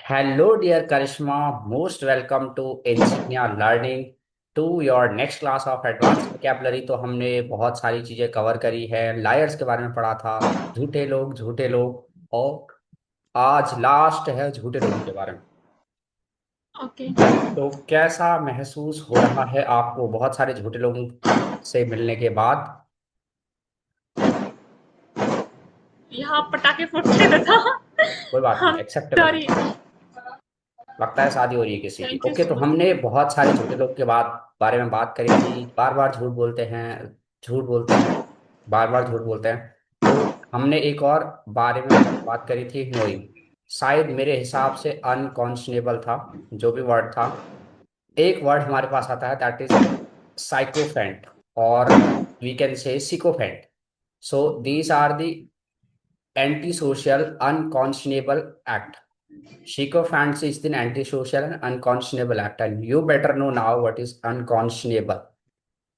Hello, dear Karishma. Most welcome to Insignia Learning to your next class of Advanced Vocabulary। तो हमने बहुत सारी चीजें कवर करी है। लायर्स के बारे में पढ़ा था, झूठे लोग, और आज लास्ट है झूठे लोगों के बारे में। ओके। तो कैसा महसूस हो रहा है आपको बहुत सारे झूठे लोगों से मिलने के बाद? यहाँ पटाखे फूटने लगा। कोई बात नहीं, हम एक्सेप्टेबल। सॉरी। लगता है शादी हो रही है किसी की। थैंक यू ओके, सो तो मच। हमने बहुत सारे झूठे लोग के बारे में बात करी थी। बार बार झूठ बोलते हैं, झूठ बोलते हैं, बार बार झूठ बोलते हैं। तो हमने एक और बारे में बात करी थी, नोइंग। शायद मेरे हिसाब से अनकॉन्शनेबल था जो भी वर्ड था। एक वर्ड हमारे पास आता है, दैट इज साइकोफेंट, और we can say sycophant. So these are the anti social unconscionable act. Sycophants is an antisocial and unconscionable act, and you better know now what is unconscionable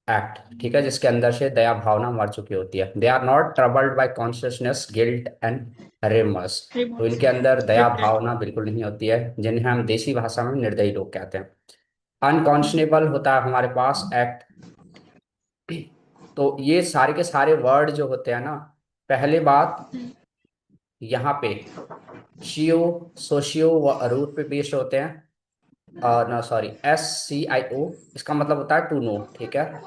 act। ठीक है, जिसके अंदर से दया भावना मर चुकी होती है। They are not troubled by consciousness, guilt and remorse. तो रिमोट्स। इनके अंदर दया डेफिनेटली। भावना बिल्कुल नहीं होती है, जिन्हें हम देसी भाषा में निर्दयी लोग कहते हैं। अनकॉन्शनेबल होता है हमारे पास एक्ट। तो ये सारे के सारे वर्ड जो होते हैं ना, पहले बात, यहाँ पे शियो, सोशियो रूट पे बेस्ड होते हैं। ना सॉरी, SCIO, इसका मतलब होता है टू नो। ठीक है,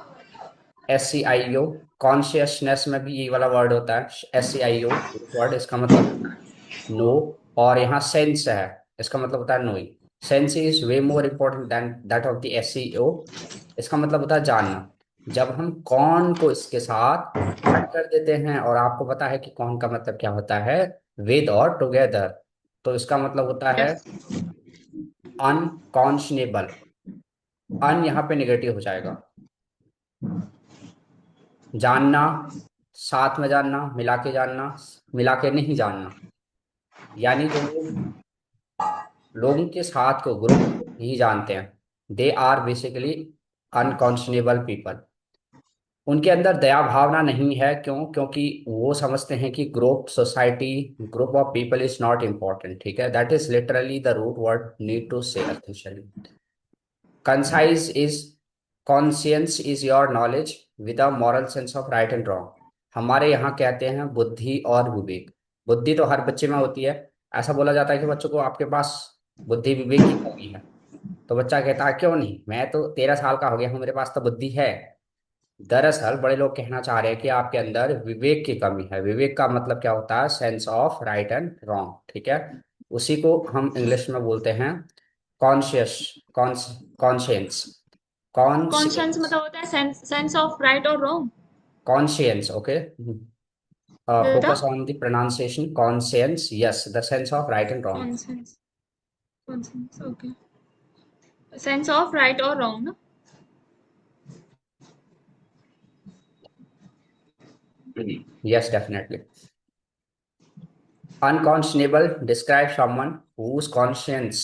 SCIO। कॉन्शियसनेस में भी ये वाला वर्ड होता है, SCIO वर्ड, इसका मतलब होता है नो। और यहाँ सेंस है, इसका मतलब होता है knowing. Sense is way more important then that of the SCO। इसका मतलब होता है जानना। जब हम कौन को इसके साथ ऐड कर देते हैं, और आपको पता है कि कौन का मतलब क्या होता है, विद और टुगेदर। तो इसका मतलब होता है यस। अनकॉन्शनेबल। अन यहाँ पे नेगेटिव हो जाएगा। जानना, साथ में जानना, मिला के जानना, मिला के नहीं जानना। यानी जो लोग लोगों के साथ को, ग्रुप नहीं जानते हैं, दे आर बेसिकली अनकॉन्शनेबल पीपल। उनके अंदर दया भावना नहीं है। क्यों? क्योंकि वो समझते हैं कि group, society, group of people is not important. ठीक है, that is literally the root word need to say essentially. Concise is, conscience is your knowledge with a moral sense of right and wrong. हमारे यहाँ कहते हैं बुद्धि और विवेक। बुद्धि तो हर बच्चे में होती है। ऐसा बोला जाता है कि बच्चों को, आपके पास बुद्धि विवेक की कमी है। तो बच्चा कहता है क्यों नहीं, मैं तो 13 साल का हो गया हूँ, मेरे पास तो बुद्धि है। दरअसल बड़े लोग कहना चाह रहे हैं कि आपके अंदर विवेक की कमी है। विवेक का मतलब क्या होता है? Sense of right and wrong. ठीक है, उसी को हम इंग्लिश में बोलते हैं कॉन्शियस, कॉन्शियंस, कॉन्शियंस कॉन्शियंस, मतलब होता है सेंस ऑफ राइट और रॉन्ग। कॉन्शियंस। ओके, बेटा। Focus on the pronunciation. Conscience, yes, the sense of right and wrong. Conscience. Conscience okay. Sense of right और रॉन्ग ना। Yes, definitely. Unconscionable describes someone whose conscience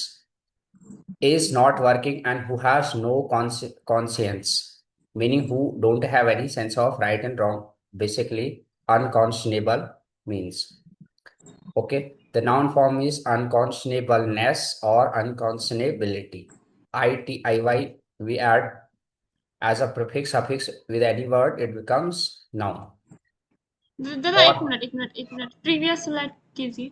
is not working and who has no conscience, meaning who don't have any sense of right and wrong. Basically, unconscionable means. Okay, the noun form is unconscionableness or unconscionability. ITIY, we add as a prefix, suffix with any word, it becomes noun. दादा और एक minute previous select कीजिए।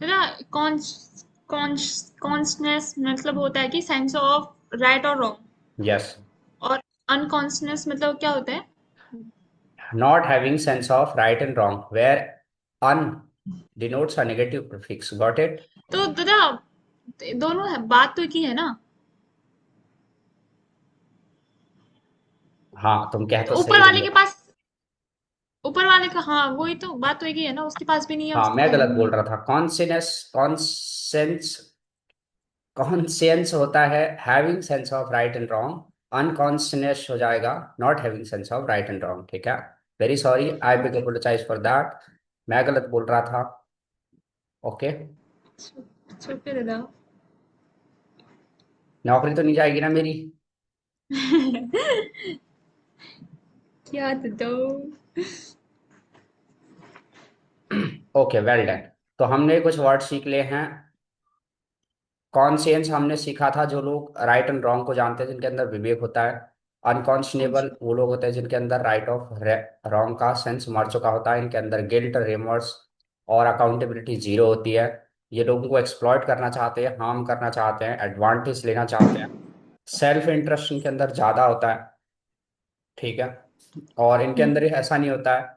दादा cons cons consciousness मतलब होता है कि sense of right और रॉन्ग। यस, और अनकॉन्सनेस मतलब क्या होता है? not having sense of right and wrong, where un denotes a negative prefix। Got it? तो दादा दोनों है, बात तो एक ही है ना। हाँ, तुम कह तो तो ऊपर सही वाले रही के हो। पास, ऊपर वाले का हाँ वही तो बात तो एक ही है ना, उसके पास भी नहीं है हाँ, उसके मैं पास भी गलत नहीं बोल है। रहा था। कॉन्सियस, कॉन्सेंस, कॉन्शियंस होता है having sense of right and wrong. Unconscious हो जाएगा not having sense of right and wrong. ठीक है, very sorry, I big apologise for that. मैं गलत बोल रहा था। ओके, छोटे दादा। नौकरी तो नहीं जाएगी ना मेरी? क्या दादा। Okay, well done. तो हमने कुछ वर्ड सीख लिए हैं। कॉन्शियंस हमने सीखा था, जो लोग राइट एंड रॉन्ग को जानते हैं, जिनके अंदर विवेक होता है। अनकॉन्शनेबल वो लोग होते हैं जिनके अंदर राइट ऑफ रॉन्ग का सेंस मर चुका होता है, इनके अंदर गिल्ट, रिमोर्स और अकाउंटेबिलिटी जीरो होती है। ये लोगों को एक्सप्लॉइट करना चाहते हैं, हार्म करना चाहते हैं, एडवांटेज लेना चाहते हैं। सेल्फ इंटरेस्ट इनके अंदर ज्यादा होता है, ठीक है। और इनके अंदर हम्म। ये ऐसा नहीं होता है।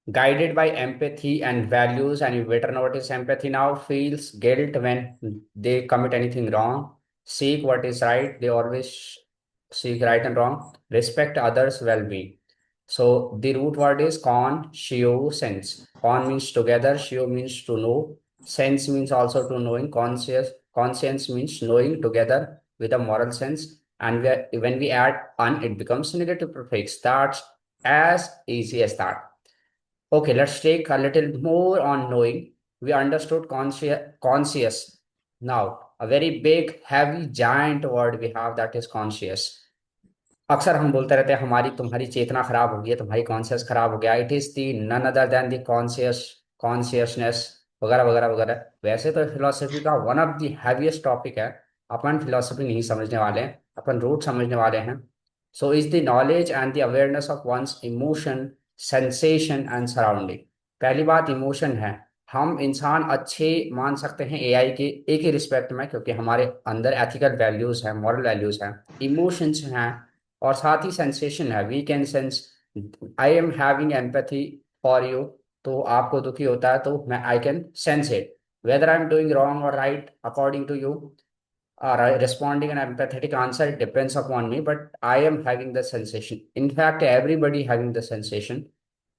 Guided by empathy and values, and you better know what is empathy now, feels guilt when they commit anything wrong, seek what is right, they always seek right and wrong, respect others' well-being. So the root word is conscience. Con means together, shio means to know, sense means also to knowing, conscience means knowing together with a moral sense. And when we add un, it becomes negative prefix. That's as easy as that. Okay, let's take a little more on knowing. We understood conscious. Now, a very big, heavy, giant word we have, that is conscious. अक्सर हम बोलते रहते हैं हमारी तुम्हारी चेतना खराब हो गई है, तुम्हारी कॉन्शियस खराब हो गया। It is the none other than the consciousness, वगैरह वगैरह वगैरह। वैसे तो फिलोसफी का one of the heaviest topic है। अपन फिलोसफी नहीं समझने वाले हैं, अपन रूट समझने वाले हैं। So is the knowledge and the awareness of one's emotion, sensation and surrounding. पहली बात इमोशन है। हम इंसान अच्छे मान सकते हैं एआई के एक ही रिस्पेक्ट में, क्योंकि हमारे अंदर एथिकल वैल्यूज हैं, मॉरल वैल्यूज हैं, इमोशंस हैं, और साथ ही सेंसेशन है। We can sense, I am having empathy for you, तो आपको दुखी होता है तो मैं I can sense it, whether I am doing wrong और right according to you, responding an empathetic answer, it depends upon me, but I am having the sensation. In fact, everybody having the sensation,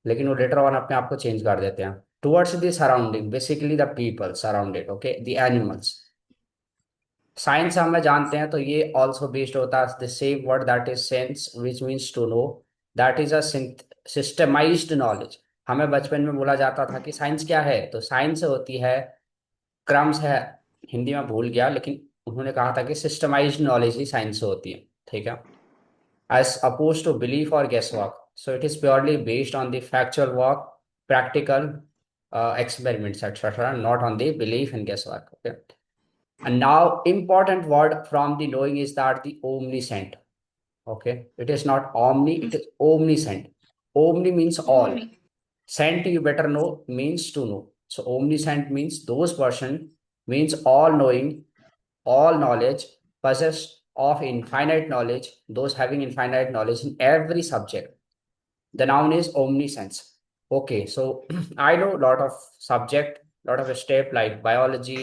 लेकिन वो later on अपने आप को change कर देते हैं towards the surrounding, basically the people surrounded, okay, the animals. Science हमें जानते हैं तो ये ऑल्सो बेस्ड होता है the same word, that is sense, which means to know. That is a systematised knowledge. हमें बचपन में बोला जाता था कि साइंस क्या है, तो साइंस होती है, क्रम्स है, हिंदी में भूल गया, लेकिन उन्होंने कहा था कि सिस्टमाइज्ड नॉलेज ही साइंस होती है, ठीक है। एज अपोज टू बिलीफ और guess work, so it is purely based on the factual work, practical experiments, etc., not on the belief and guesswork. Okay. And now, important word from the knowing is that the omniscient. Okay, it is not omni, it is omniscient. Omni means all. Omni. Sent, you better know, means to know. So omniscient means those person, means all knowing, all knowledge, possessed of infinite knowledge, those having infinite knowledge in every subject. The noun is omniscience. Okay, so I know a lot of subject, lot of step like biology,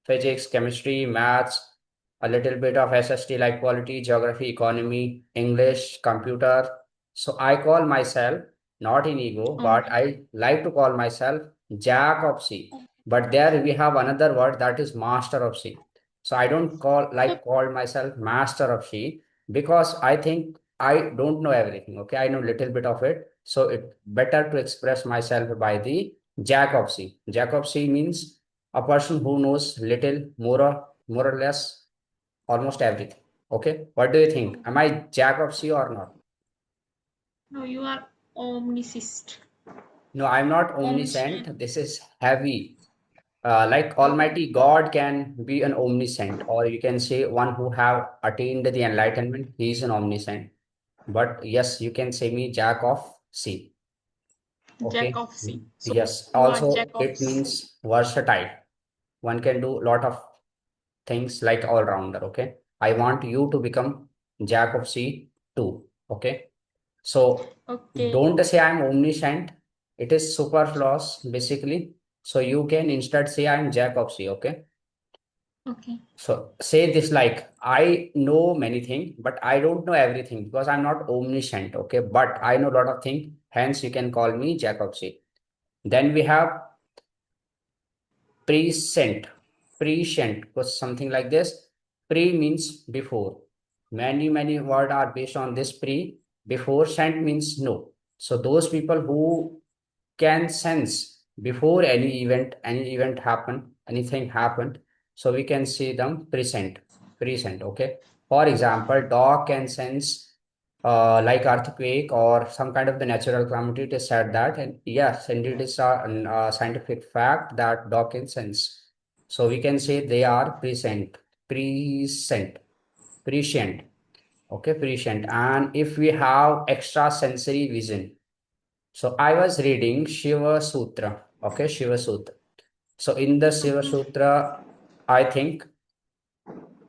physics, chemistry, maths, a little bit of SST like quality, geography, economy, English, computer. So I call myself, not in ego, but Okay. I like to call myself Jack of C. But there we have another word, that is Master of C. So I don't So, call myself Master of C, because I think I don't know everything. Okay, I know little bit of it. So it better to express myself by the Jack of C. Jack of C means a person who knows little, more or less, almost everything. Okay, what do you think? Am I Jack of C or not? no, you are omniscient. No, I'm not Omniscient. omniscient. This is heavy. Like Okay. Almighty God can be an omniscient, or you can say one who have attained the enlightenment. He is an omniscient. But yes, you can say me Jack of C. Jack Okay. of C. So Yes. you are Jack Also, of it C. means versatile. One can do a lot of things like all rounder. Okay. I want you to become Jack of C too. Okay. So Okay. don't say I'm omniscient. It is superfluous basically. So you can instead say I'm Jack of C. Okay. Okay. So say this like I know many things, but I don't know everything because I'm not omniscient. Okay. But I know a lot of things. Hence, you can call me Jack of C. Then we have prescient. Prescient was something like this. Pre means before. Many words are based on this pre. Before, sent means no. So those people who can sense before any event happen, anything happened, so we can see them present. Okay. For example, dog can sense like earthquake or some kind of the natural calamity. It is said that, and yes, indeed, it's a scientific fact that dog can sense. So we can say they are present. prescient, prescient. Okay, prescient. And if we have extra sensory vision, so I was reading Shiva Sutra. Okay, Shiva Sutra. So in the Shiva Okay. Sutra, I think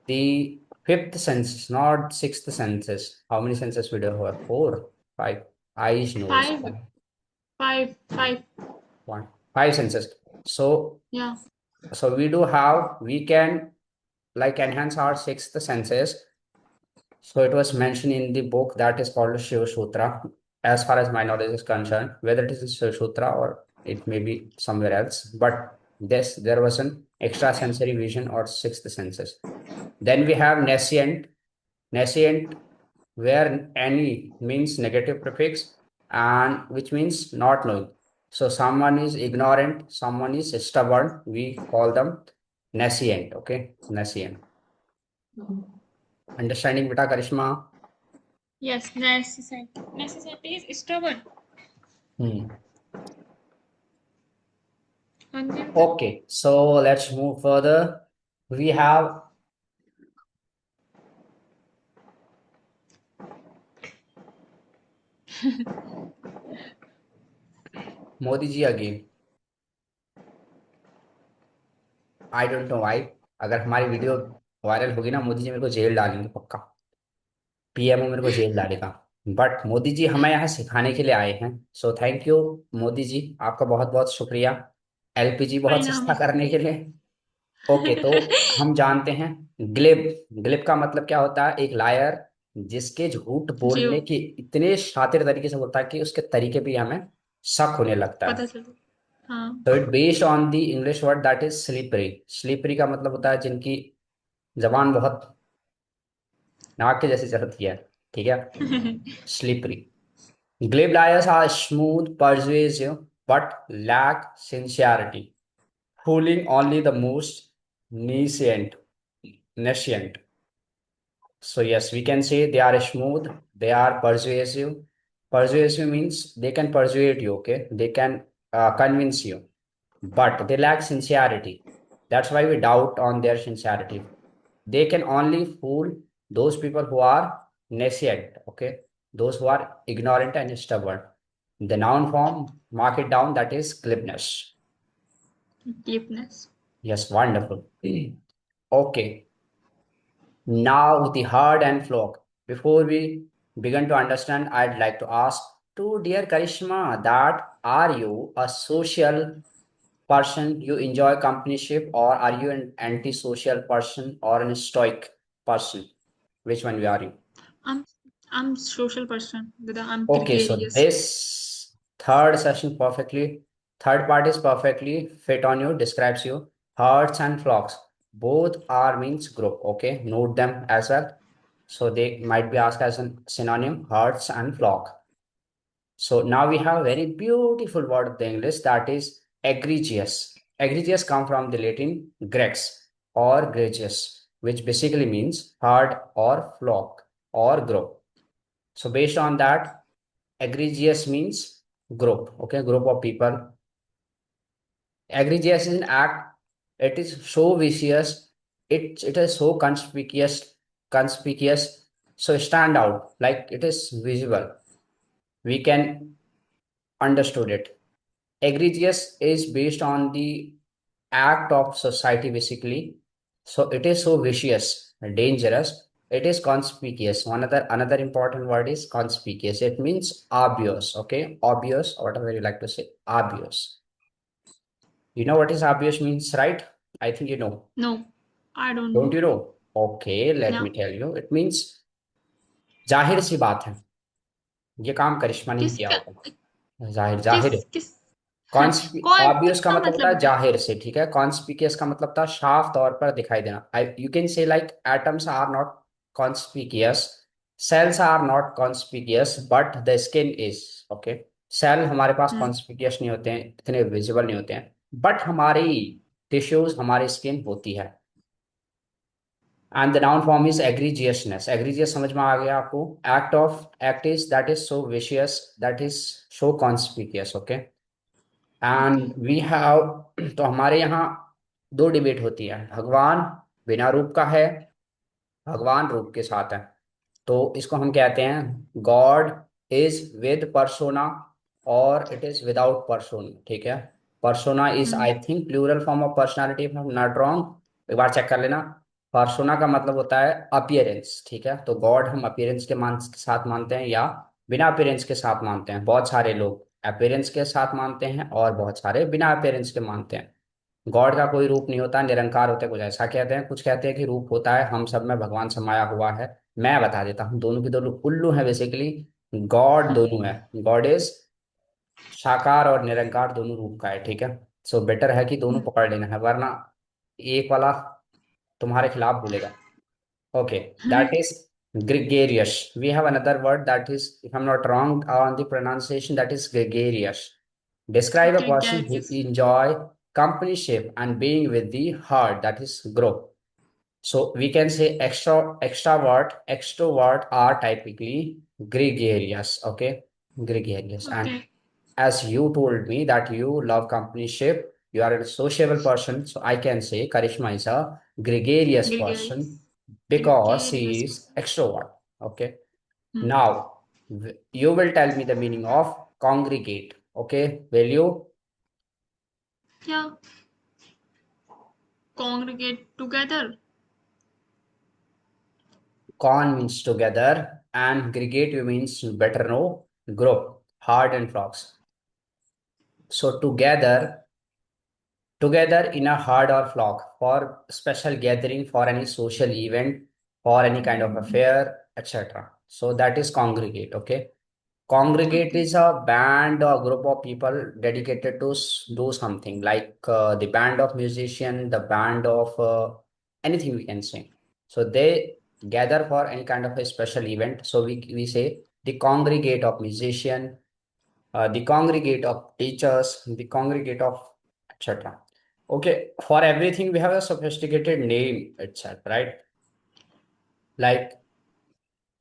the fifth sense, not sixth senses. How many senses we do have? Four, five. Eyes, nose, Five, five. one, five senses. So Yeah. we do have, we can like enhance our sixth senses. So it was mentioned in the book that is called Shiva Sutra. As far as my knowledge is concerned, whether it is in Shiva Sutra or it may be somewhere else, but this there was an extrasensory vision or sixth senses. Then we have nescient. Nascent, where any means negative prefix and which means not knowing. So someone is ignorant, someone is stubborn, we call them nascent. Okay, nascent. Understanding, beta Karishma? Yes, necessity. Necessity is stubborn. Hmm. हाँ जी बता. Okay, so let's move further. We have Modi ji again. I don't know why. अगर हमारी video viral होगी ना, मोदी जी मेरे को jail डालेंगे पक्का. पीएमओ मेरे को जेल डालेगा. बट मोदी जी हमें यहाँ सिखाने के लिए आए हैं. So thank you Modi ji, आपका बहुत बहुत शुक्रिया एलपीजी बहुत परिणाम. सस्ता करने के लिए. ओके, तो हम जानते हैं ग्लिब. ग्लिब का मतलब क्या होता है? एक लायर, जिसके झूठ जियो. बोलने के इतने शातिर तरीके से बोलता है कि उसके तरीके पे ही हमें शक होने लगता है. पता चला. हाँ. तो it based on the English word that is slippery. Slippery का मतलब होता है जिनकी जबान बहुत नाक के जैसे चलती है. ठीक है, slippery. Glib liars are smooth, persuasive, but lack sincerity, fooling only the most nescient. Nescient. So yes, we can say they are smooth, they are persuasive. Persuasive means they can persuade you, okay? They can convince you, but they lack sincerity. That's why we doubt on their sincerity. They can only fool those people who are nescient, okay? Those who are ignorant and stubborn. The noun form, mark it down, that is glibness. Glibness. Yes, wonderful. Okay, now the herd and flock. Before we begin to understand, I'd like to ask to dear Karishma that are you a social person, you enjoy companionship, or are you an antisocial person or an stoic person? Which one are you? I'm I'm social person. I'm Okay, so gregarious. this third session perfectly, third part is perfectly fit on you, describes you. Herds and flocks, both are means group. Okay, note them as well. So they might be asked as a synonym, herds and flock. So now we have a very beautiful word of the English that is egregious. Egregious come from the Latin grex or gregis, which basically means herd or flock or group. So based on that, egregious means group. Okay, group of people. Egregious is an act. It is so vicious. It is so conspicuous. So stand out like it is visible. We can understood it. Egregious is based on the act of society basically. So it is so vicious, dangerous. It is conspicuous. Another important word is conspicuous. It means obvious. Okay, obvious, or whatever you like to say, obvious. You know what is obvious means, right? I think you know. No, I don't Don't know. you know? Okay, let Yeah. me tell you. It means जाहिर सी बात है, ये काम करिश्मा नहीं किया किसका होगा. जाहिर जाहिर है. किस किस कौन ऑब्वियस का किसका मतलब होता मतलब है बताइए. जाहिर से. ठीक है, कॉन्स्पिकियस का मतलब था साफ तौर पर दिखाई देना. I you can say like atoms are not conspicuous, cells are not conspicuous, but the skin is. Okay, cell हमारे पास हम्म. कॉन्स्पिकियस नहीं होते हैं, इतने विजिबल नहीं होते हैं, बट हमारी टिश्यूज, हमारी स्किन होती है. And the noun form is egregiousness. Egregious समझ में आ गया आपको? Act of act is that is so vicious, that is so conspicuous. Okay, okay. And we have तो हमारे यहाँ दो डिबेट होती है, भगवान बिना रूप का है, भगवान रूप के साथ है। तो इसको हम कहते हैं गॉड इज विद परसोना और इट इज विदाउट परसोना, ठीक है। Persona is I think plural form of personality, if I am not wrong, एक बार चेक कर लेना। परसोना का मतलब होता है अपीयरेंस, ठीक है। तो गॉड हम अपीयरेंस के साथ मानते हैं या बिना अपीयरेंस के साथ मानते हैं। बहुत सारे लोग अपीयरेंस के साथ मानते हैं और बहुत सारे बिना अपीयरेंस के मानते हैं। गॉड का कोई रूप नहीं होता, निरंकार होते हैं, कुछ ऐसा कहते हैं, कुछ कहते हैं कि रूप होता है, हम सब में भगवान समाया हुआ है। मैं बता देता हूँ, दोनों की दोनों उल्लू है बेसिकली। गॉड दोनों है, गॉड इज साकार और निरंकार दोनों रूप का है, ठीक है। सो बेटर है कि दोनों पकड़ लेना है, वरना एक वाला तुम्हारे खिलाफ बोलेगा। Okay, that is gregarious. We have another word that is, if I am not wrong on the pronunciation, that is gregarious. Describe a person who Gregarious. enjoy companyship and being with the herd, that is group. So we can say extrovert are typically gregarious. Okay, gregarious. And Okay. as you told me that you love companyship, you are a sociable person. So I can say Karishma is a gregarious person Gregarious. because he Gregarious. is extrovert. Okay. Hmm. Now you will tell me the meaning of congregate. Okay, will you? Yeah. Congregate together. Con means together, and gregate you means better know group, herd and flocks. So together in a herd or flock for special gathering, for any social event, for any kind of affair, etc. So that is congregate. Okay. Congregate Okay. is a band or group of people dedicated to do something, like the band of musician, the band of anything we can say. So they gather for any kind of a special event. So we say the congregate of musician, the congregate of teachers, the congregate of etc. Okay, for everything we have a sophisticated name itself, right? Like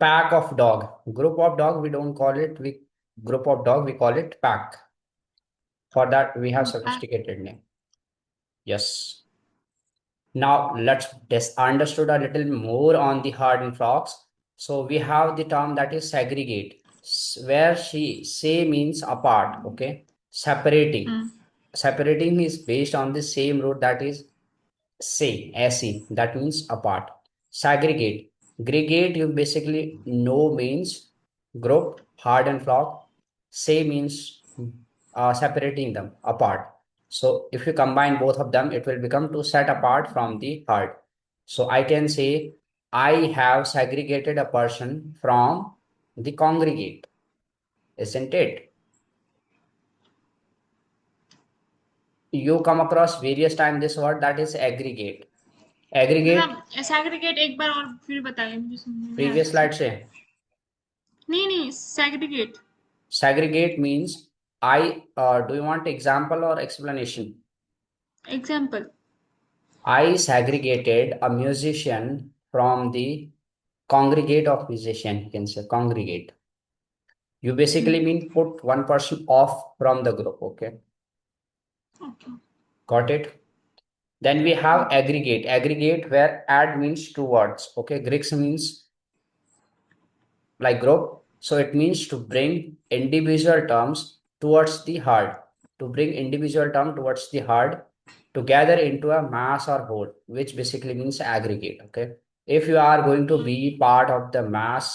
pack of dog, group of dog, we don't call it we group of dog, we call it pack. For that we have Back. sophisticated name. Yes. Now let's understood a little more on the herd and flocks. So we have the term that is segregate, where she say means apart. Okay, separating. Hmm. Separating is based on the same root, that is say, se, that means apart. Segregate. Gregate, you basically know means group, herd and flock. Say means separating them apart. So if you combine both of them, it will become to set apart from the herd. So I can say, I have segregated a person from the congregate, isn't it? You come across various times this word, that is aggregate. Aggregate, मतलब segregate एक बार और फिर बताइए मुझे समझ में नहीं आया प्रीवियस अच्छा। स्लाइड से। नहीं नहीं segregate. Segregate means I, do you want example or explanation? Example. I segregated a musician from the congregate of musician, you can say congregate. You Hmm. basically mean put one person off from the group, okay? Okay. Got it? Then we have Okay. aggregate. Aggregate where add means two words, okay? Greeks means like group. So it means to bring individual terms towards the herd, to bring individual term towards the herd, to gather into a mass or whole, which basically means aggregate. Okay. If you are going to be part of the mass,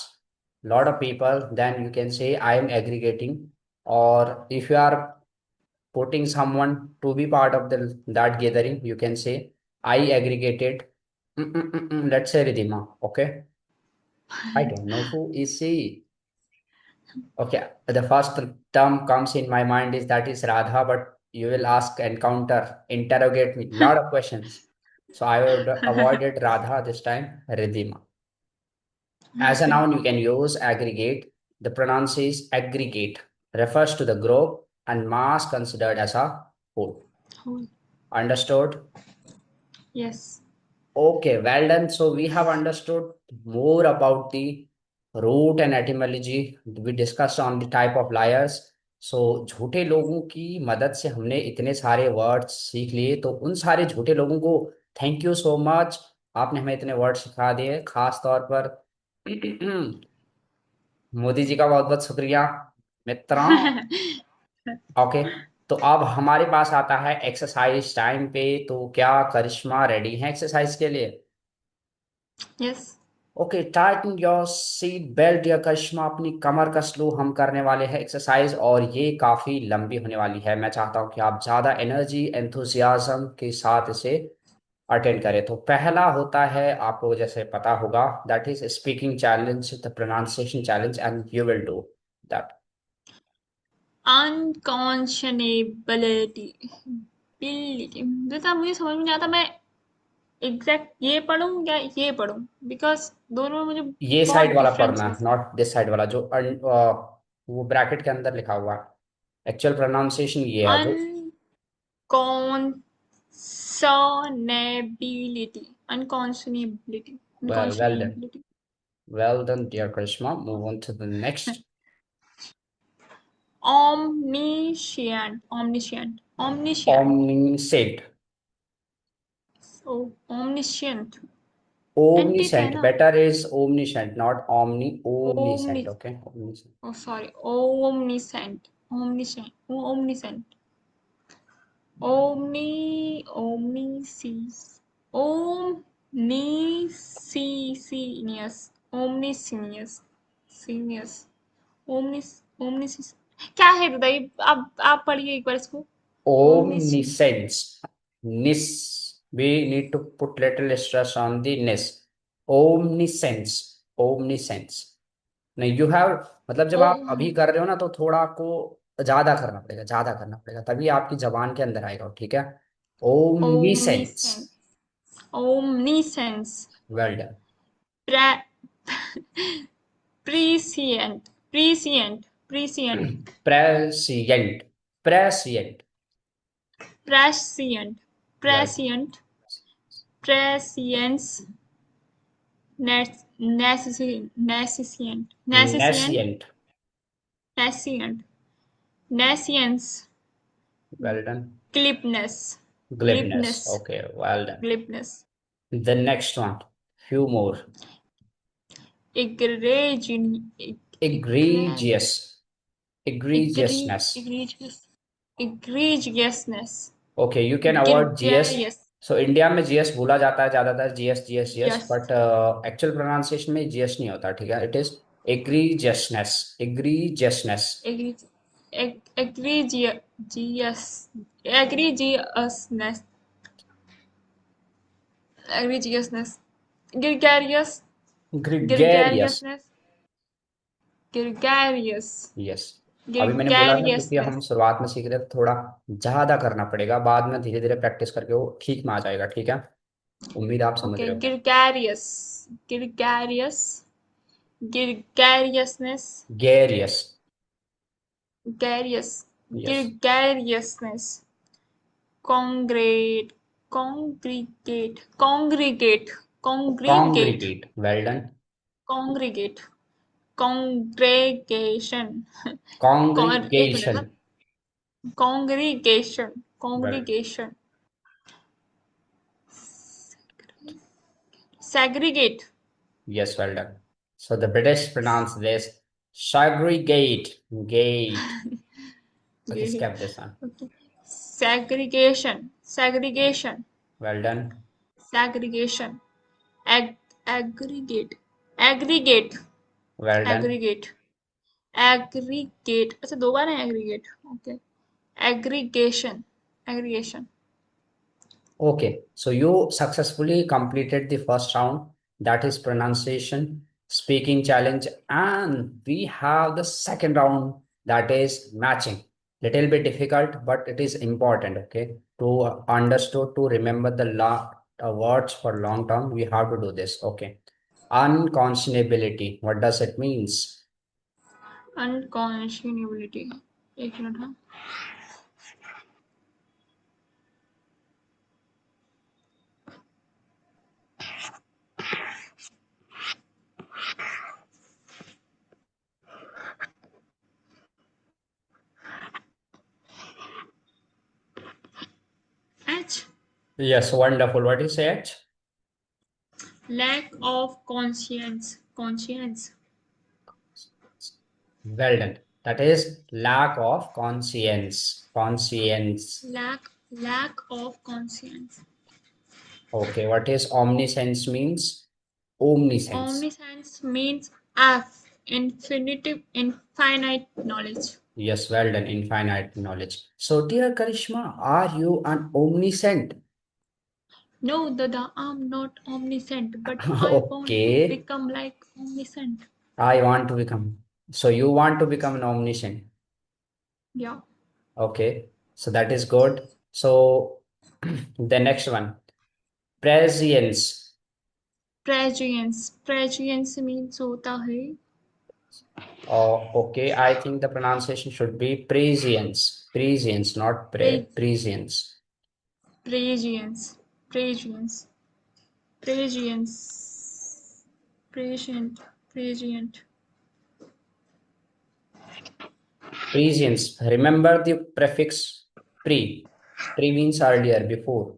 lot of people, then you can say I am aggregating. Or if you are putting someone to be part of the that gathering, you can say I aggregated. Let's say Ridhima. Okay. I don't know who is she. Okay, the first term comes in my mind is that is Radha, but you will ask, encounter, interrogate me, lot of questions. So I would avoided Radha this time, Ridhima. As a Okay. noun, you can use aggregate. The pronoun is aggregate, refers to the group and mass considered as a whole. Whole. Understood? Yes. Okay, well done. So we have understood more about the root and etymology. We discussed on the type of liars. So झूठे लोगों की मदद से हमने इतने सारे words सीख लिए, तो उन सारे झूठे लोगों को थैंक यू सो मच आपने हमें इतने वर्ड सिखा दिए, खास तौर पर मोदी जी का बहुत बहुत शुक्रिया मित्रों। ओके, तो अब हमारे पास आता है एक्सरसाइज टाइम पे। तो क्या करिश्मा रेडी है एक्सरसाइज के लिए? Yes. Okay, Titan your seat belt या करिश्मा, अपनी कमर कस लो। हम करने वाले हैं एक्सरसाइज और ये काफी लंबी होने वाली है। मैं चाहता हूँ कि आप ज्यादा एनर्जी एंथुसियाज्म के साथ इसे अटेंड करें। तो पहला होता है, आपको जैसे पता होगा, that is speaking challenge, the pronunciation challenge, and you will do that. Unconscionability bility, जैसा मुझे समझ में नहीं आता मैं एग्जैक्ट ये पढ़ूं या ये पढ़ूं, बिकॉज दोनों में मुझे ये बहुत साइड वाला पढ़ना है, डिफरेंसेस है। नॉट दिस साइड वाला जो वो ब्रैकेट के अंदर लिखा हुआ है। एक्चुअल प्रोनाउंसिएशन ये है जो। Unconscionability, unconscionability, well done, unconscionability. Well done dear Karishma, move on to the next. omniscient, omniscient, omniscient, omniscient, oh, omniscient, एंटिथ है ओमनीसेंट, ना। Better is omniscient not omni, omni omniscient, okay omniscient. oh sorry, omniscient, omniscient, omniscient, omniscience, omniscience, omniscience, omniscience, क्या है बताइए, आप पढ़िए एक बार इसको। omniscient, Omniscience. Nis. We need to put little stress on the nis. Omniscience. Omniscience. नहीं, you have, मतलब जब आप अभी oh, कर रहे हो ना तो थोड़ा आपको ज्यादा करना पड़ेगा, ज्यादा करना पड़ेगा, तभी आपकी जबान के अंदर आएगा, ठीक है? ओमनीसेंस। omniscience, omniscience, well done. pre- prescient, prescient, prescient, प्रेसिएंट, प्रेसिएंट। prescient, well, prescient, prescience, nascent, nascent, नेसिएंट। nascent, nascience, well done. glibness, ग्लिबनेस, glibness, okay well done. glibness, the next one, few more. egregious, egregious, egregiousness. egregious, egregiousness, okay, you can avoid GS. gregarious, so India में GS बोला जाता है ज्यादातर, GS GS GS, yes, but actual pronunciation में GS नहीं होता, ठीक है? It is egregiousness, egregiousness। agree, egregious, egregiousness, egregiousness, gregarious, gregarious, gregariousness, gregarious, yes. अभी मैंने बोला ना, क्योंकि हम gregariousness. शुरुआत में सीख रहे थे, थोड़ा ज्यादा करना पड़ेगा, बाद में धीरे धीरे प्रैक्टिस करके वो ठीक में आ जाएगा, ठीक है? उम्मीद आप समझ Okay, रहे हो। gregarious, gregarious, gregariousness, garious, gregarious, yes. gregariousness, congregate, congregate, congregate, congregate, congregate, well done. congregate, congregation. एक मिनट congregation, ना, congregation, well, congregation, segregate, yes, well done. So the British pronounce this segregate, gate. Okay, gate, skip this one. okay, segregation, segregation, Well done. segregation, ag- aggregate, aggregate, Well done. aggregate, aggregate, अच्छा दो बार है aggregate, okay, aggregation, aggregation. Okay, so you successfully completed the first round, that is pronunciation, speaking challenge, and we have the second round, that is matching. Little bit difficult, but it is important. Okay, to understood to remember the words for long term, we have to do this. Okay, unconscionability. What does it means? Unconscionability, एक मिनट हाँ. H, Yes, wonderful. What is it? lack of conscience. Well done. That is lack of conscience. Conscience. Lack of conscience. Okay, what is omniscience means? Omniscience. Omniscience means F, infinitive, infinite knowledge. Yes, well done. Infinite knowledge. So, dear Karishma, are you an omniscient? No, Dada, I'm not omniscient, but I want to Okay, become like omniscient. I want to become. So, you want to become an omniscient. Yeah. Okay, so that is good. So, the next one, prescience. Prescience means होता है Okay, I think the pronunciation should be prescience. Prescience, not pre, prescience. prescience, prescience, prescience, prescient, prescient. Prescience. Remember the prefix pre. Pre means earlier, before.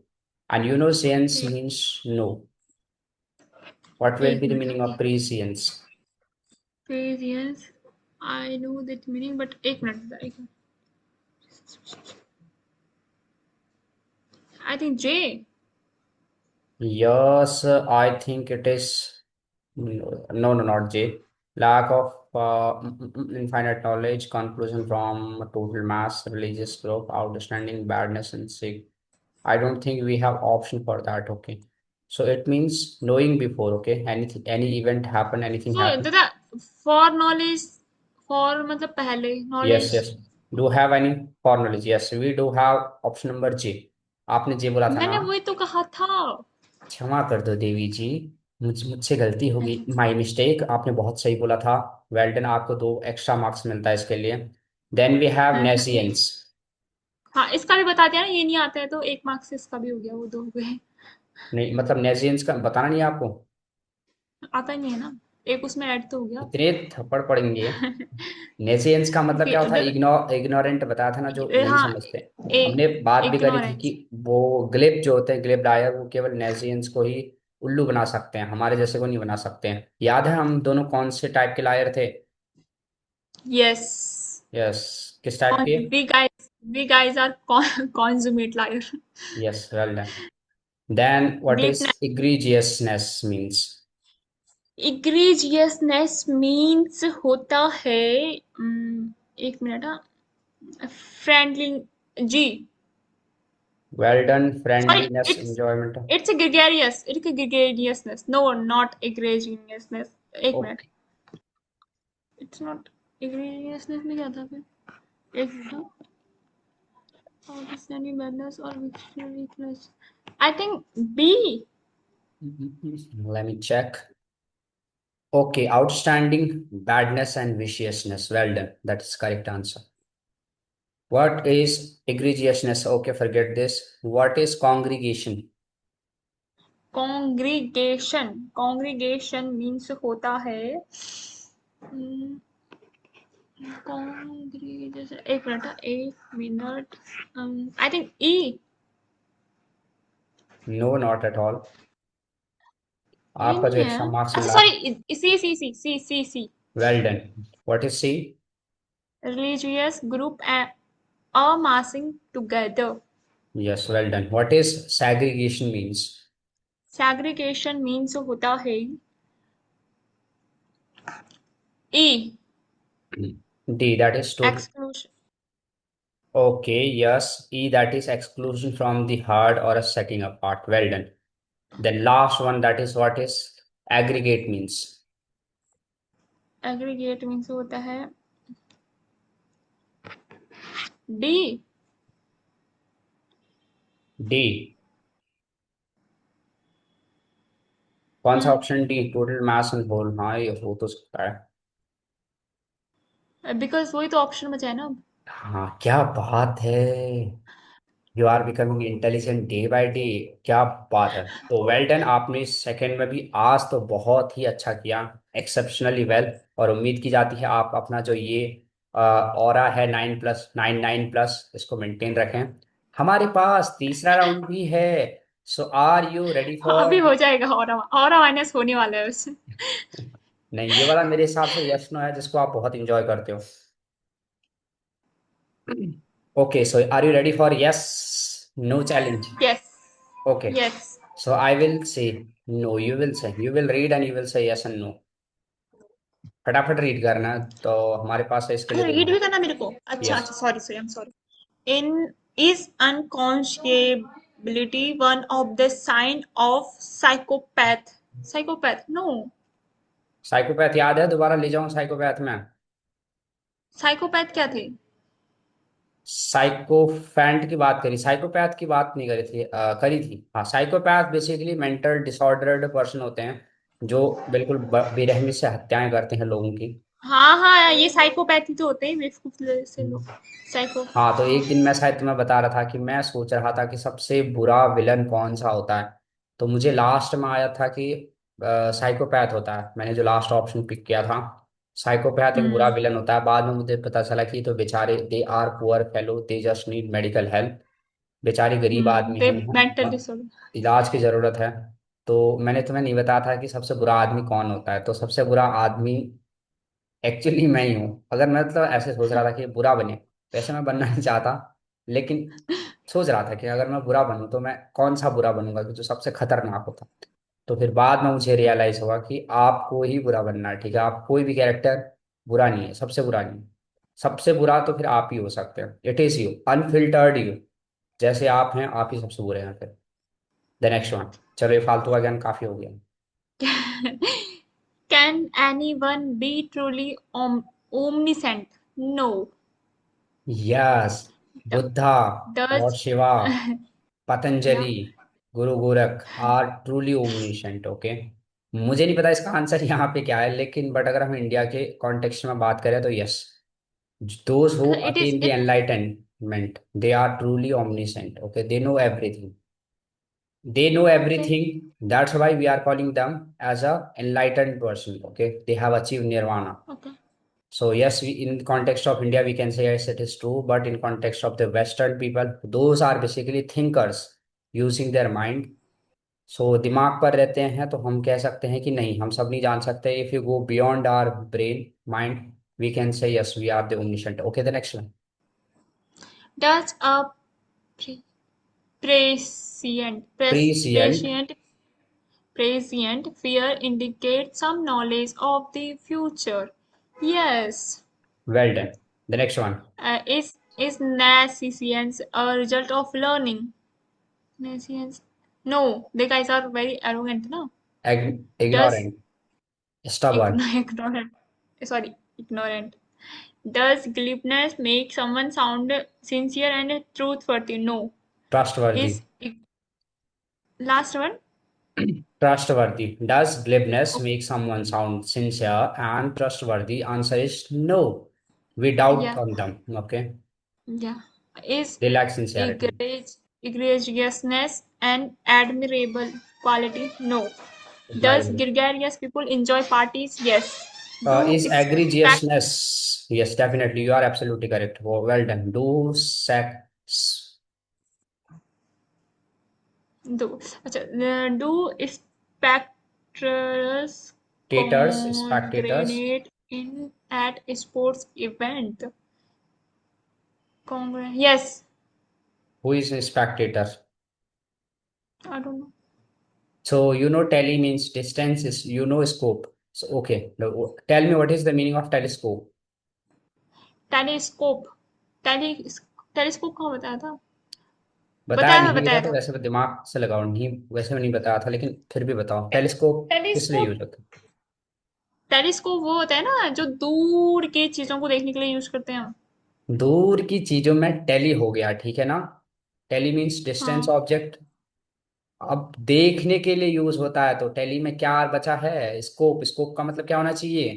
And you know, science एक means no. What will एक be the minute meaning of एक prescience? prescience. I know that meaning, but एक minute एक I think J. Yes, I think it is. No, no, not J. Lack of infinite knowledge, conclusion from total mass, religious group, outstanding badness, and sick. I don't think we have option for that. Okay. So it means knowing before. Okay. Anything, any event happen, anything So happen. दादा for knowledge for मतलब पहले Yes, knowledge. yes. Do have any for knowledge? Yes, we do have option number J. आपने जे बोला था ना? मैंने वही तो कहा था. क्षमा कर दो देवी जी, मुझसे गलती होगी, माय मिस्टेक। आपने बहुत सही बोला था। वेल डन, आपको 2 एक्स्ट्रा मार्क्स मिलता है इसके लिए। Then we have nescience. हाँ इसका भी बता दिया ना ये नहीं आता है तो एक मार्क्स से इसका भी हो गया वो दो हो गए. नहीं मतलब नेसियंस का बताना नहीं है आपको? आता ही नहीं है ना. एक उसमें ऐड तो हो गया. इतने थप्पड़ पड़ेंगे। नेसियंस का मतलब क्या होता है? इग्नोरेंट बताया था ना, जो नहीं हाँ समझते। ए हमने बात भी करी थी कि इग्नोरेंस. वो ग्लिब जो होते हैं, ग्लिब लायर, वो केवल नेसियंस को ही उल्लू बना सकते हैं, हमारे जैसे को नहीं बना सकते हैं। याद है हम दोनों कौन से टाइप के लायर थे? यस. यस, किस टाइप के? We guys are consummate liar. Yes, well done. Then what deep. is egregiousness means? Egregiousness means होता है एक मिनट. हाँ फ्रेंडली. जी. Well done. Sorry Friendliness, it's enjoyment. It's gregariousness. No not egregiousness. एक मिनट. Okay. इट्स नॉट एग्रेजियसनेस में क्या था फिर. एक मिनट. outstanding badness or weakness. I think B. Let me check. Okay, outstanding badness and viciousness. Well done. That is correct answer. What is egregiousness? Okay, forget this. What is congregation? Congregation means होता है congregation. एक minute. I think E. No, not at all. ये आपका जो नहीं है. Extra marks अच्छा मिला। Sorry C. Well done. What is C? Religious group amassing together. Yes, well done. What is segregation means? Segregation means होता है E. D, that is total. Exclusion. Okay, yes. E, that is exclusion from the herd or a setting apart. Well done. The last one, that is what is aggregate means. Aggregate means होता है D. D. कौन सा option? D, total mass and whole. हाँ, ये हो तो सकता है। बिकॉज वही तो ऑप्शन बचा है ना अब. हाँ, क्या बात है। You are becoming intelligent day by day. क्या बात है। तो वेल डन, आपने इस सेकंड में भी आज तो बहुत ही अच्छा किया। Exceptionally well. और उम्मीद की जाती है आप अपना जो ये ऑरा है 9+9 9+, इसको मेंटेन रखें। हमारे पास तीसरा राउंड भी है। सो आर यू रेडी अभी फॉर? हो जाएगा, और माइनस होने वाला है उससे। नहीं, ये वाला मेरे हिसाब से यस नो है, जिसको आप बहुत इंजॉय करते हो। Okay, so are you ready for yes no challenge? Yes. Okay, yes. so I will say no, you will say, you will read and you will say yes and no. फटाफट read करना है, तो हमारे पास है इसके लिए दो read भी मिनट करना मेरे को? अच्छा यस। अच्छा, sorry sorry, I am sorry. इन is unconscionability one of the sign of psychopath? Psychopath no. Psychopath याद है? दोबारा ले जाऊं साइकोपैथ में? साइकोपैथ क्या थे? साइकोफैंट की बात करी, साइकोपैथ की बात नहीं करी थी, करी थी हाँ। Psychopath basically mental disordered person होते हैं, जो बिल्कुल बेरहमी से हत्याएं करते हैं लोगों की। हाँ हाँ, ये साइकोपैथी तो होते हैं बेवकूफ से लोग। साइको। हाँ, तो एक दिन मैं शायद तुम्हें बता रहा था कि मैं सोच रहा था कि सबसे बुरा विलन कौन सा होता है, तो मुझे लास्ट में आया था कि साइकोपैथ होता है। मैंने जो लास्ट ऑप्शन पिक किया था, साइकोपैथ एक बुरा हम्म। विलन होता है। बाद में मुझे पता चला कि तो बेचारे they are poor fellow, they just need medical help. बेचारे गरीब आदमी दे हैं, मेंटल उन्हें डिसऑर्डर। इलाज की जरूरत है। तो मैंने तुम्हें नहीं बताया था कि सबसे बुरा आदमी कौन होता है, तो सबसे बुरा आदमी एक्चुअली मैं ही हूँ। अगर मैं मतलब ऐसे सोच रहा था कि बुरा बने, वैसे मैं बनना नहीं चाहता, लेकिन सोच रहा था कि अगर मैं बुरा बनूं तो मैं कौन सा बुरा बनूंगा कि जो सबसे खतरनाक होता। तो फिर बाद में मुझे रियलाइज हुआ कि आपको ही बुरा बनना है, ठीक है? आप कोई भी कैरेक्टर बुरा नहीं है, सबसे बुरा नहीं है। सबसे बुरा तो फिर आप ही हो सकते हैं, it is you, unfiltered you. जैसे आप हैं, आप ही सबसे बुरे हैं फिर। The next one. चलो, ये फालतू का ज्ञान काफी हो गया। Can anyone be truly omniscient? No. Yes. D- Buddha, lord Does Shiva, yeah. Patanjali, guru Gorakh are truly omniscient. Okay, मुझे नहीं पता इसका आंसर यहाँ पे क्या है, लेकिन बट अगर हम इंडिया के कॉन्टेक्स्ट में बात करें तो yes, those who It is attain the it. Enlightenment they are truly omniscient. Okay, they know everything, they know Okay. everything. That's why we are calling them as a enlightened person. Okay, they have achieved nirvana. Okay. So yes, in context of India, we can say yes, it is true. But in context of the Western people, those are basically thinkers using their mind. So दिमाग पर रहते हैं, तो हम कह सकते हैं कि नहीं, हम सब नहीं जान सकते। If you go beyond our brain mind, we can say yes, we are the omniscient. Okay, the next one. Does a pre- prescient Prescient. prescient prescient fear indicate some knowledge of the future? Yes. Well done. The next one. Is nescience a result of learning? Nescience. No, the guys are very arrogant, no? Does Ignorant. Stubborn. ignorant. Sorry, ignorant. Does glibness make someone sound sincere and truthworthy? No. Trustworthy. Is last one? Trustworthy. Does glibness Oh, make someone sound sincere and trustworthy? Answer is no. We doubt yeah, on them. Okay. yeah. Is They lack sincerity. egregiousness an admirable quality? No. Does Admirable. gregarious people enjoy parties? Yes. Do Is expect egregiousness? Yes, definitely. You are absolutely correct. Well done. Do sac do do spectators spectators. congregate in at a sports event? Yes. Who is a spectator? I don't know. So tele means distance, is scope. So okay. Now, tell me what is the meaning of telescope? Telescope. Tele telescope कहाँ बताया था? बताया बताया था, नहीं था बताया तो था। वैसे भी दिमाग से लगाओ, नहीं वैसे में नहीं बताया था, लेकिन फिर भी बताओ, टेलीस्कोप किस लिए टेलीस्कोप। यूज होता टेलीस्कोप वो होता है ना जो दूर की चीजों को देखने के लिए यूज करते हैं हम। है? दूर की चीजों में टेली हो गया, ठीक है ना? टेली मीन्स डिस्टेंस हाँ। ऑब्जेक्ट। अब देखने के लिए यूज होता है, तो टेली में क्या बचा है? स्कोप। स्कोप का मतलब क्या होना चाहिए?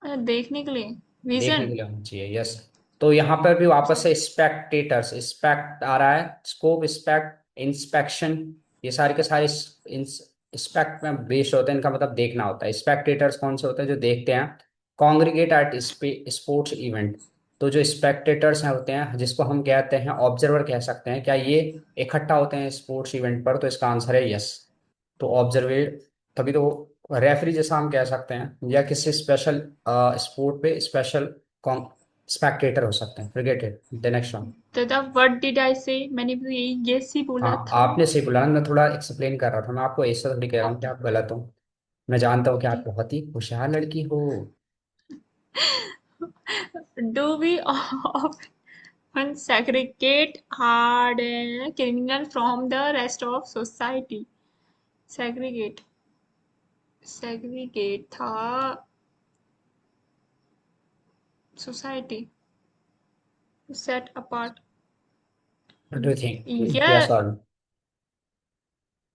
अच्छा, देखने के लिए। देखने विजन। के लिए होना चाहिए, यस। तो यहाँ पर भी वापस से स्पेक्टेटर्स, स्पेक्ट आ रहा है, स्कोप, स्पेक्ट, इंस्पेक्शन, ये सारे के सारे स्पेक्ट में बेस्ड होते हैं। इनका मतलब देखना होता है। स्पेक्टेटर्स कौन से होते हैं? जो देखते हैं। कॉन्ग्रीगेट एट स्पोर्ट्स इवेंट, तो जो स्पेक्टेटर्स हैं होते हैं, जिसको हम कहते हैं ऑब्जर्वर कह सकते हैं, क्या ये इकट्ठा होते हैं स्पोर्ट्स इवेंट पर? तो इसका आंसर है यस। तो ऑब्जर्वे, तभी तो रेफरी जैसा हम कह सकते हैं, या किसी स्पेशल स्पोर्ट पे स्पेशल स्पेक्टेटर हो सकते हैं। क्रिकेट। The next one. दादा व्हाट डिड आई से? मैंने भी यही यस ही बोला हाँ, था। आपने सही बोला ना, मैं थोड़ा एक्सप्लेन कर रहा था। मैं आपको ऐसा थोड़ी कह रहा हूँ कि ओके। आप गलत हो। मैं जानता हूँ कि ओके। आप बहुत ही होशियार लड़की हो। Do we often segregate hard criminal from the rest of society? Segregate. Segregate था society. Set apart. What do you think? Yes Yeah. और नो?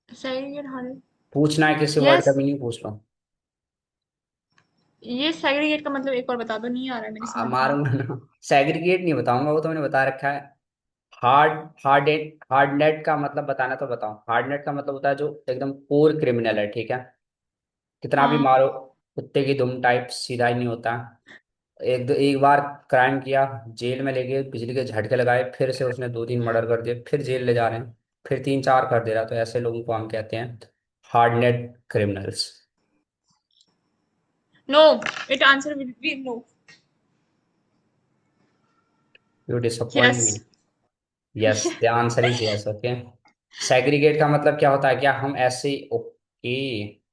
Segregate hard. पूछना है किसी वर्ड का Yes. मीनिंग पूछ लो। ये segregate का मतलब एक और बता दो, नहीं आ रहा है मेरी समझ में। मारूंगा ना। सेग्रीगेट नहीं बताऊंगा, वो तो मैंने बता रखा है। हार्ड नेट का मतलब बताना तो बताओ। हार्ड नेट का मतलब होता है जो एकदम कोर क्रिमिनल है, ठीक है? कितना भी हाँ। मारो, कुत्ते की दुम टाइप सीधा ही नहीं होता। एक बार क्राइम किया, जेल में ले गए, बिजली के झटके लगाए, फिर से उसने 2 3 मर्डर कर दिए, फिर जेल ले जा रहे हैं, फिर 3 4 कर दे रहा। तो ऐसे लोगों को हम कहते हैं hard net criminals. No. It answer will be no. You disappoint me. Yes. Yes, the answer is yes. Okay. Segregate का मतलब क्या होता है? क्या हम ऐसे, ओके,